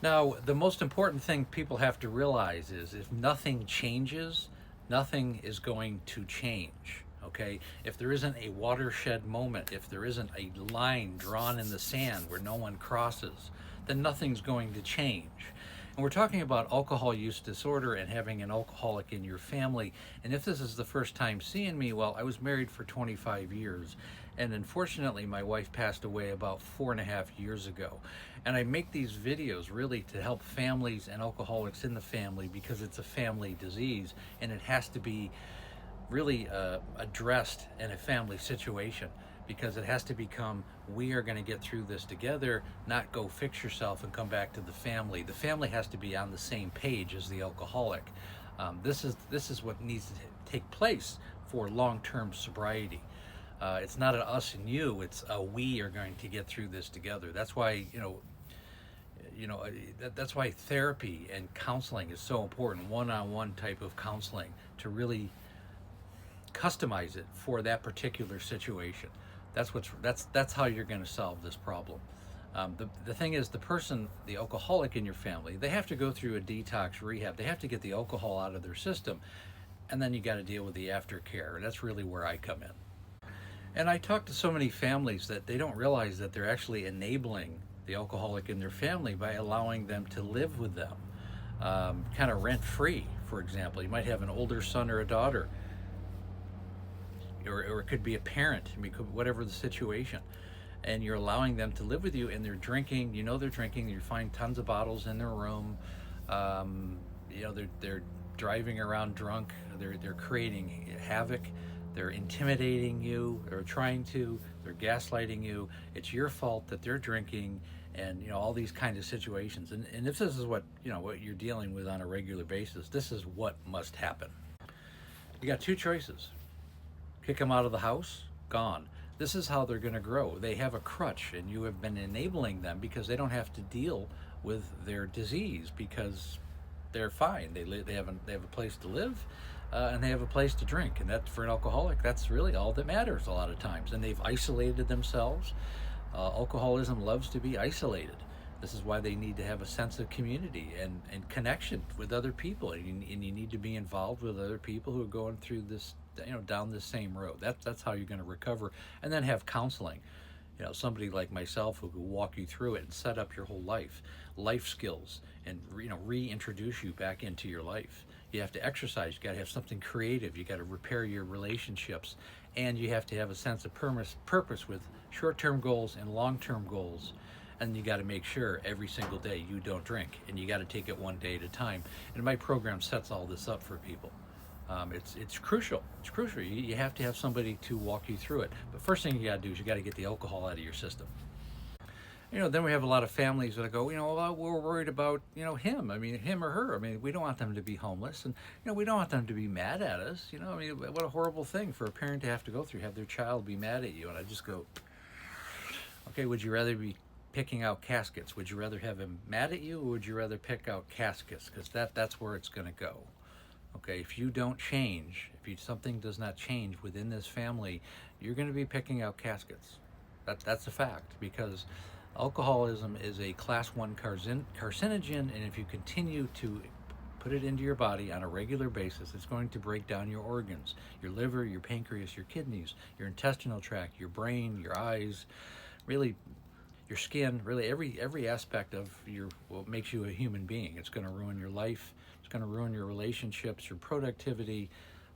Now, the most important thing people have to realize is if nothing changes, nothing is going to change. Okay? If there isn't a watershed moment, if there isn't a line drawn in the sand where no one crosses, then nothing's going to change. And we're talking about alcohol use disorder and having an alcoholic in your family. And if this is the first time seeing me, well, I was married for 25 years. And unfortunately, my wife passed away about 4.5 years ago. And I make these videos really to help families and alcoholics in the family because it's a family disease and it has to be really addressed in a family situation because it has to become we are going to get through this together, not go fix yourself and come back to the family. The family has to be on the same page as the alcoholic. This is what needs to take place for long-term sobriety. It's not an us and you, it's a we are going to get through this together. That's why that's why therapy and counseling is so important, one-on-one type of counseling, to really customize it for that particular situation. That's how you're going to solve this problem. The thing is, the alcoholic in your family, they have to go through a detox rehab. They have to get the alcohol out of their system, and then you got to deal with the aftercare. And that's really where I come in. And I talk to so many families that they don't realize that they're actually enabling the alcoholic in their family by allowing them to live with them, kind of rent free. For example, you might have an older son or a daughter, or it could be a parent, I mean, whatever the situation, and you're allowing them to live with you, and they're drinking. You know they're drinking. You find tons of bottles in their room. They're driving around drunk. They're creating havoc. They're intimidating you. They're gaslighting you. It's your fault that they're drinking, and all these kinds of situations. And if this is what you're dealing with on a regular basis, this is what must happen. You got two choices: kick them out of the house, gone. This is how they're going to grow. They have a crutch, and you have been enabling them because they don't have to deal with their disease because they're fine. They have a place to live, and they have a place to drink. And that, for an alcoholic, that's really all that matters a lot of times. And they've isolated themselves. Alcoholism loves to be isolated. This is why they need to have a sense of community and connection with other people. And you need to be involved with other people who are going through this, down this same road. That's how you're going to recover. And then have counseling. Somebody like myself who will walk you through it and set up your whole life skills, and reintroduce you back into your life. You have to exercise. You got to have something creative. You got to repair your relationships, and you have to have a sense of purpose with short-term goals and long-term goals. And you got to make sure every single day you don't drink, and you got to take it one day at a time. And my program sets all this up for people. It's crucial. It's crucial. You have to have somebody to walk you through it. But first thing you got to do is you got to get the alcohol out of your system. Then we have a lot of families that go, well, we're worried about, him. I mean, him or her. I mean, we don't want them to be homeless, and we don't want them to be mad at us. I mean, what a horrible thing for a parent to have to go through, have their child be mad at you. And I just go, okay, would you rather be picking out caskets? Would you rather have him mad at you, or would you rather pick out caskets? Because that's where it's going to go. Okay, if you don't change, if something does not change within this family, you're going to be picking out caskets. That's a fact, because alcoholism is a class 1 carcinogen, and if you continue to put it into your body on a regular basis, it's going to break down your organs, your liver, your pancreas, your kidneys, your intestinal tract, your brain, your eyes, really your skin, really every aspect of what makes you a human being. It's going to ruin your life. It's going to ruin your relationships, your productivity,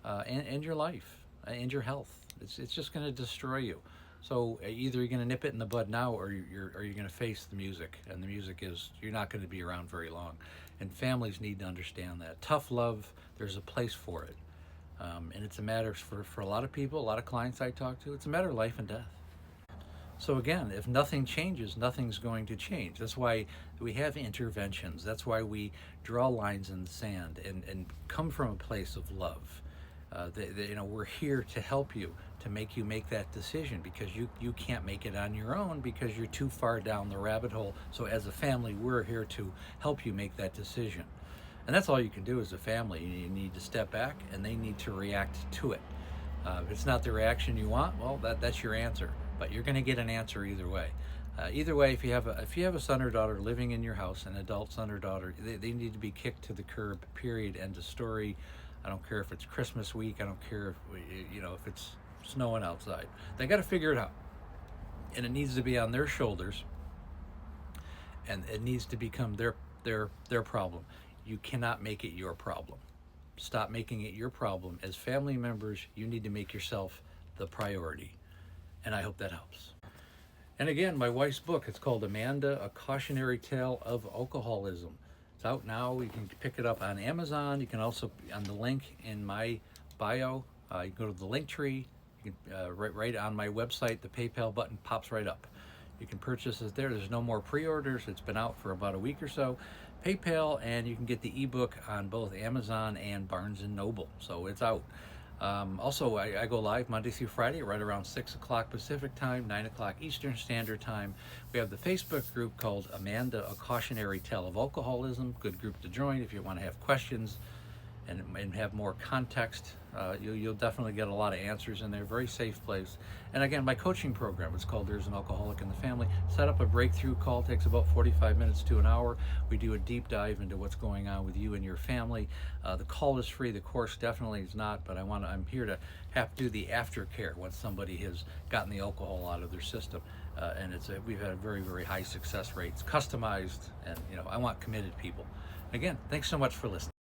and your life, and your health. It's just going to destroy you. So either you're going to nip it in the bud now, or you're going to face the music. And the music is, you're not going to be around very long. And families need to understand that. Tough love, there's a place for it. And it's a matter for a lot of people, a lot of clients I talk to, it's a matter of life and death. So again, if nothing changes, nothing's going to change. That's why we have interventions. That's why we draw lines in the sand and come from a place of love. We're here to help you, to make you make that decision, because you can't make it on your own because you're too far down the rabbit hole. So as a family, we're here to help you make that decision. And that's all you can do as a family. You need to step back, and they need to react to it. If it's not the reaction you want, well, that's your answer. But you're going to get an answer either way. Either way, if you have a son or daughter living in your house, an adult son or daughter, they need to be kicked to the curb. Period. End of story. I don't care if it's Christmas week. I don't care if if it's snowing outside. They got to figure it out, and it needs to be on their shoulders, and it needs to become their problem. You cannot make it your problem. Stop making it your problem. As family members, you need to make yourself the priority, and I hope that helps. And again, my wife's book, it's called Amanda, A Cautionary Tale of Alcoholism. It's out now. You can pick it up on Amazon. You can also, on the link in my bio, you can go to the link tree. You can, right on my website, the PayPal button pops right up. You can purchase it there. There's no more pre-orders. It's been out for about a week or so. PayPal, and you can get the ebook on both Amazon and Barnes & Noble. So it's out. Also, I go live Monday through Friday right around 6 o'clock Pacific time, 9 o'clock Eastern Standard Time. We have the Facebook group called Amanda, A Cautionary Tale of Alcoholism. Good group to join if you want to have questions and have more context. You'll definitely get a lot of answers in there. Very safe place. And again, my coaching program, it's called There's an Alcoholic in the Family. Set up a breakthrough call, takes about 45 minutes to an hour. We do a deep dive into what's going on with you and your family. The call is free, the course definitely is not, but I'm here to have to do the aftercare once somebody has gotten the alcohol out of their system. And we've had a very, very high success rates, customized, and I want committed people. Again, thanks so much for listening.